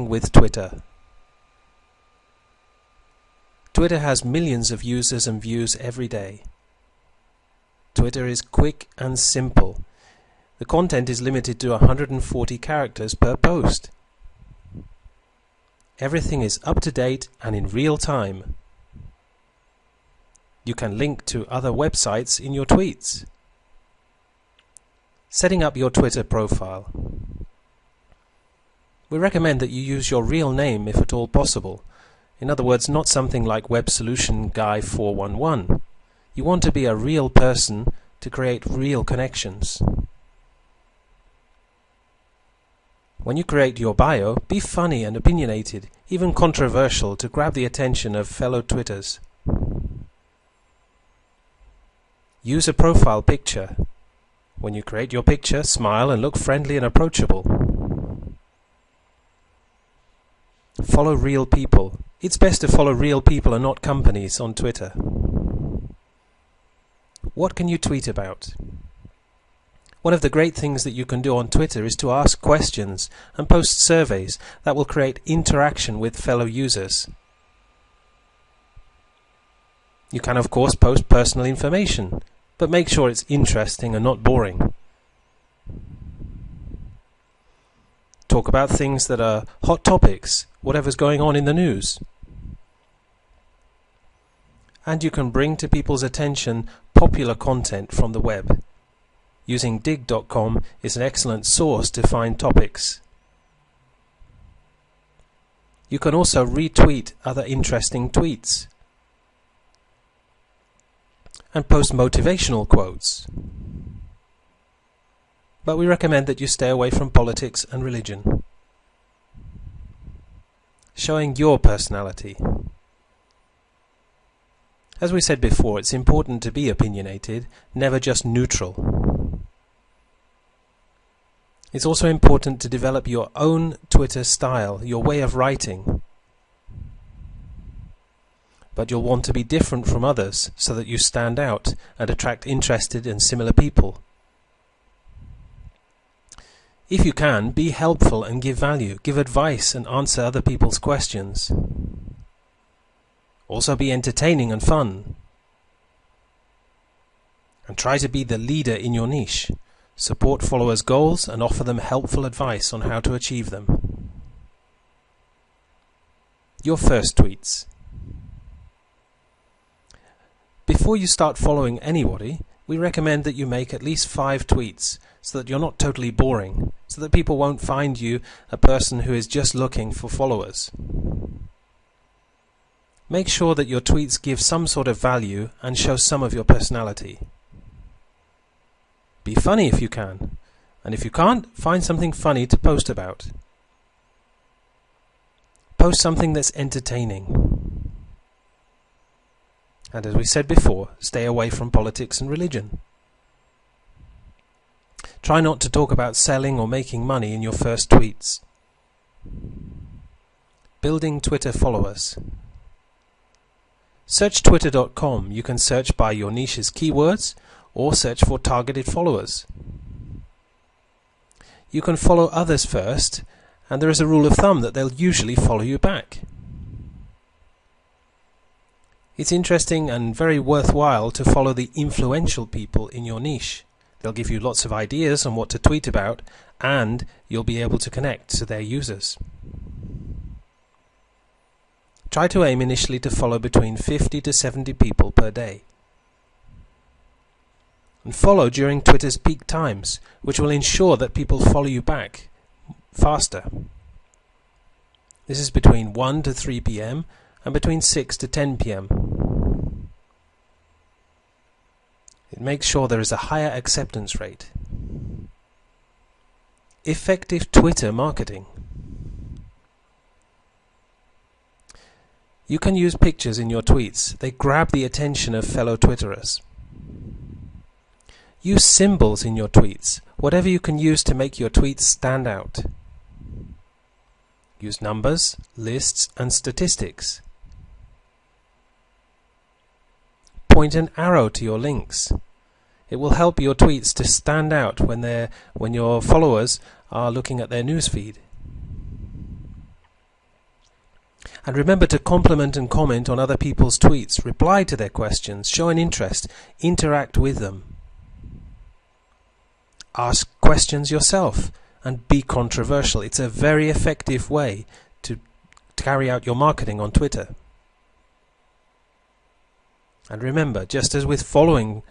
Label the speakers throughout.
Speaker 1: with Twitter. Twitter has millions of users and views every day. Twitter is quick and simple. The content is limited to 140 characters per post. Everything is up to date and in real time. You can link to other websites in your tweets. Setting up your Twitter profile. We recommend that you use your real name if at all possible. In other words, not something like Web Solution Guy 411. You want to be a real person to create real connections. When you create your bio, be funny and opinionated, even controversial, to grab the attention of fellow Twitters. Use a profile picture. When you create your picture, smile and look friendly and approachable. Follow real people. It's best to follow real people and not companies on Twitter. What can you tweet about? One of the great things that you can do on Twitter is to ask questions and post surveys that will create interaction with fellow users. You can of course post personal information, but make sure it's interesting and not boring. Talk about things that are hot topics, whatever's going on in the news. And you can bring to people's attention popular content from the web. Using dig.com is an excellent source to find topics. You can also retweet other interesting tweets and post motivational quotes. But we recommend that you stay away from politics and religion. Showing your personality. As we said before, it's important to be opinionated, never just neutral. It's also important to develop your own Twitter style, your way of writing. But you'll want to be different from others so that you stand out and attract interested and similar people. If you can, be helpful and give value, give advice and answer other people's questions. Also be entertaining and fun. And try to be the leader in your niche. Support followers' goals and offer them helpful advice on how to achieve them. Your first tweets. Before you start following anybody, we recommend that you make at least 5 tweets so that you're not totally boring, so that people won't find you a person who is just looking for followers. Make sure that your tweets give some sort of value and show some of your personality. Be funny if you can, and if you can't, find something funny to post about. Post something that's entertaining. And as we said before, stay away from politics and religion. Try not to talk about selling or making money in your first tweets. Building Twitter followers. Search twitter.com. You can search by your niche's keywords or search for targeted followers. You can follow others first, and there is a rule of thumb that they'll usually follow you back. It's interesting and very worthwhile to follow the influential people in your niche. They'll give you lots of ideas on what to tweet about, and you'll be able to connect to their users. Try to aim initially to follow between 50 to 70 people per day. And follow during Twitter's peak times, which will ensure that people follow you back faster. This is between 1 to 3 p.m. and between 6 to 10 p.m. It makes sure there is a higher acceptance rate. Effective Twitter marketing. You can use pictures in your tweets. They grab the attention of fellow Twitterers. Use symbols in your tweets, whatever you can use to make your tweets stand out. Use numbers, lists, and statistics. Point an arrow to your links. It will help your tweets to stand out when your followers are looking at their newsfeed. And remember to compliment and comment on other people's tweets, reply to their questions, show an interest, interact with them. Ask questions yourself and be controversial. It's a very effective way to carry out your marketing on Twitter. And remember, just as with following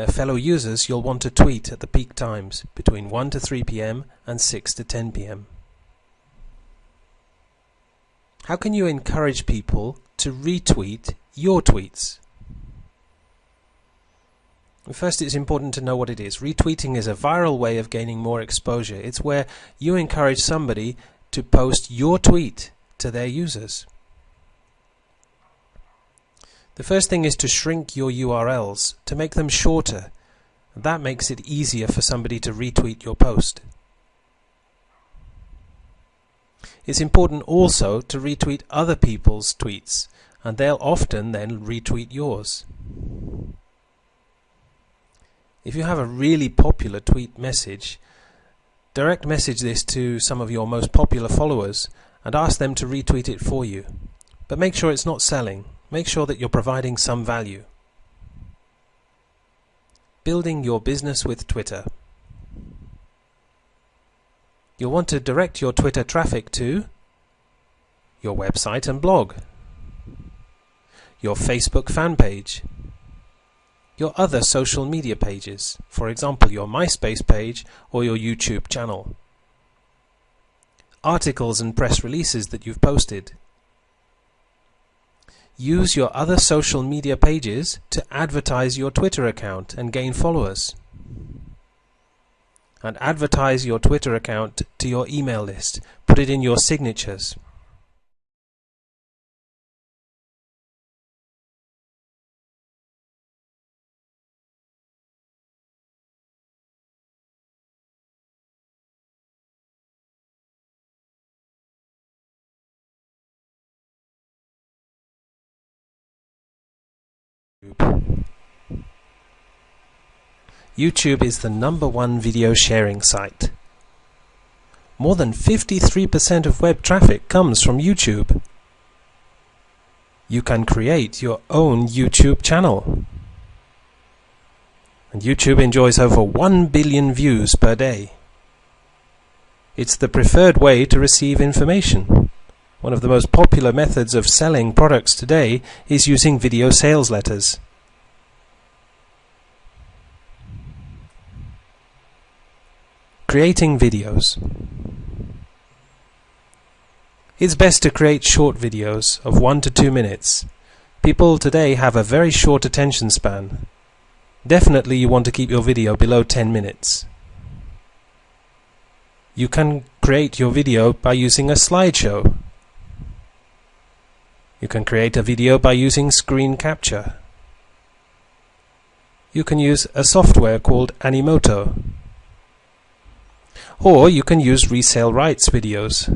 Speaker 1: fellow users, you'll want to tweet at the peak times between 1 to 3 p.m. and 6 to 10 p.m. How can you encourage people to retweet your tweets? First, it's important to know what it is. Retweeting is a viral way of gaining more exposure. It's where you encourage somebody to post your tweet to their users. The first thing is to shrink your URLs, to make them shorter. That makes it easier for somebody to retweet your post. It's important also to retweet other people's tweets, and they'll often then retweet yours. If you have a really popular tweet message, direct message this to some of your most popular followers and ask them to retweet it for you. But make sure it's not selling. Make sure that you're providing some value. Building your business with Twitter. You'll want to direct your Twitter traffic to your website and blog, your Facebook fan page, your other social media pages, for example your MySpace page or your YouTube channel, articles and press releases that you've posted. Use your other social media pages to advertise your Twitter account and gain followers. And advertise your Twitter account to your email list. Put it in your signatures. YouTube is the #1 video sharing site. More than 53% of web traffic comes from YouTube. You can create your own YouTube channel. And YouTube enjoys over 1 billion views per day. It's the preferred way to receive information. One of the most popular methods of selling products today is using video sales letters. Creating videos. It's best to create short videos of 1 to 2 minutes. People today have a very short attention span. Definitely you want to keep your video below 10 minutes. You can create your video by using a slideshow. You can create a video by using screen capture. You can use a software called Animoto. Or you can use resale rights videos.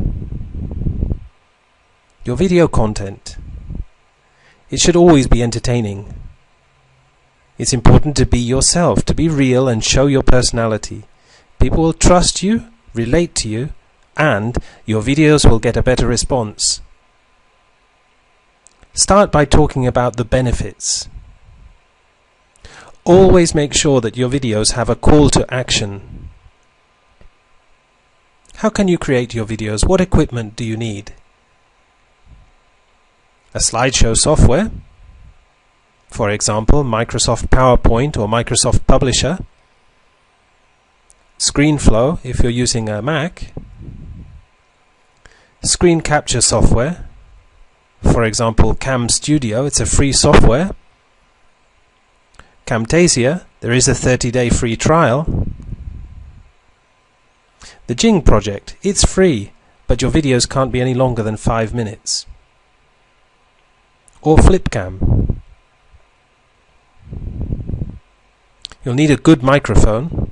Speaker 1: Your video content. It should always be entertaining. It's important to be yourself, to be real and show your personality. People will trust you, relate to you, and your videos will get a better response. Start by talking about the benefits. Always make sure that your videos have a call to action. How can you create your videos? What equipment do you need? A slideshow software, for example Microsoft PowerPoint or Microsoft Publisher, ScreenFlow if you're using a Mac, screen capture software, for example Cam Studio, it's a free software, Camtasia, there is a 30-day free trial, the Jing project, it's free, but your videos can't be any longer than 5 minutes. Or Flipcam. You'll need a good microphone.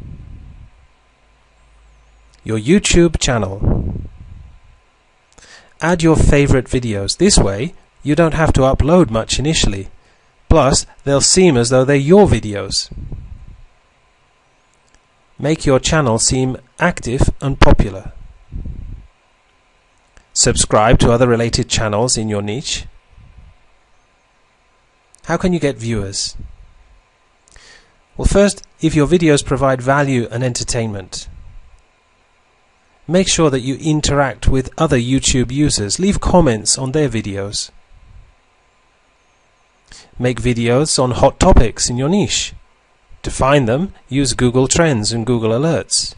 Speaker 1: Your YouTube channel. Add your favorite videos. This way, you don't have to upload much initially. Plus, they'll seem as though they're your videos. Make your channel seem active and popular. Subscribe to other related channels in your niche. How can you get viewers? Well, first, if your videos provide value and entertainment, make sure that you interact with other YouTube users. Leave comments on their videos. Make videos on hot topics in your niche. To find them, use Google Trends and Google Alerts.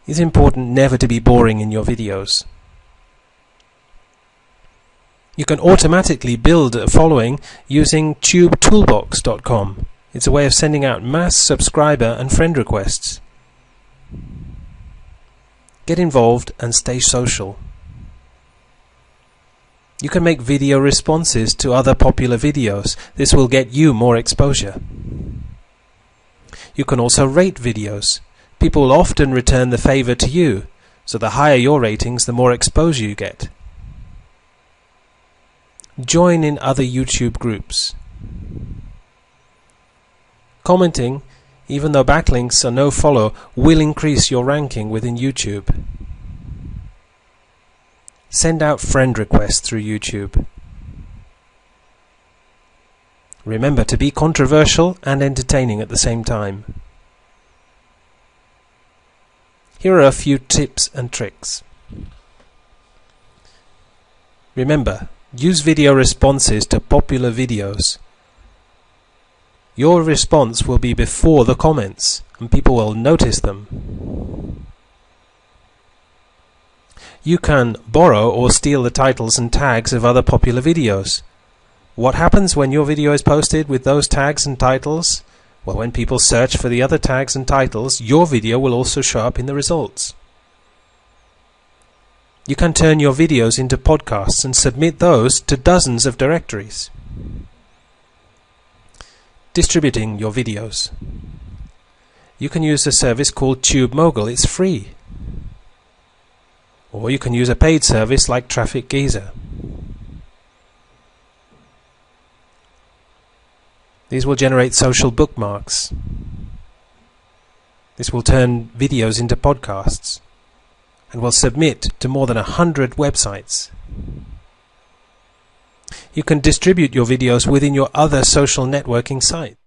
Speaker 1: It's important never to be boring in your videos. You can automatically build a following using tubetoolbox.com. It's a way of sending out mass subscriber and friend requests. Get involved and stay social. You can make video responses to other popular videos. This will get you more exposure. You can also rate videos. People will often return the favor to you, so the higher your ratings, the more exposure you get. Join in other YouTube groups. Commenting, even though backlinks are no follow, will increase your ranking within YouTube. Send out friend requests through YouTube. Remember to be controversial and entertaining at the same time. Here are a few tips and tricks. Remember, use video responses to popular videos. Your response will be before the comments, and people will notice them. You can borrow or steal the titles and tags of other popular videos. What happens when your video is posted with those tags and titles? Well, when people search for the other tags and titles, your video will also show up in the results. You can turn your videos into podcasts and submit those to dozens of directories. Distributing your videos. You can use a service called TubeMogul. It's free. Or you can use a paid service like Traffic Geyser. These will generate social bookmarks. This will turn videos into podcasts and will submit to more than 100 websites. You can distribute your videos within your other social networking sites.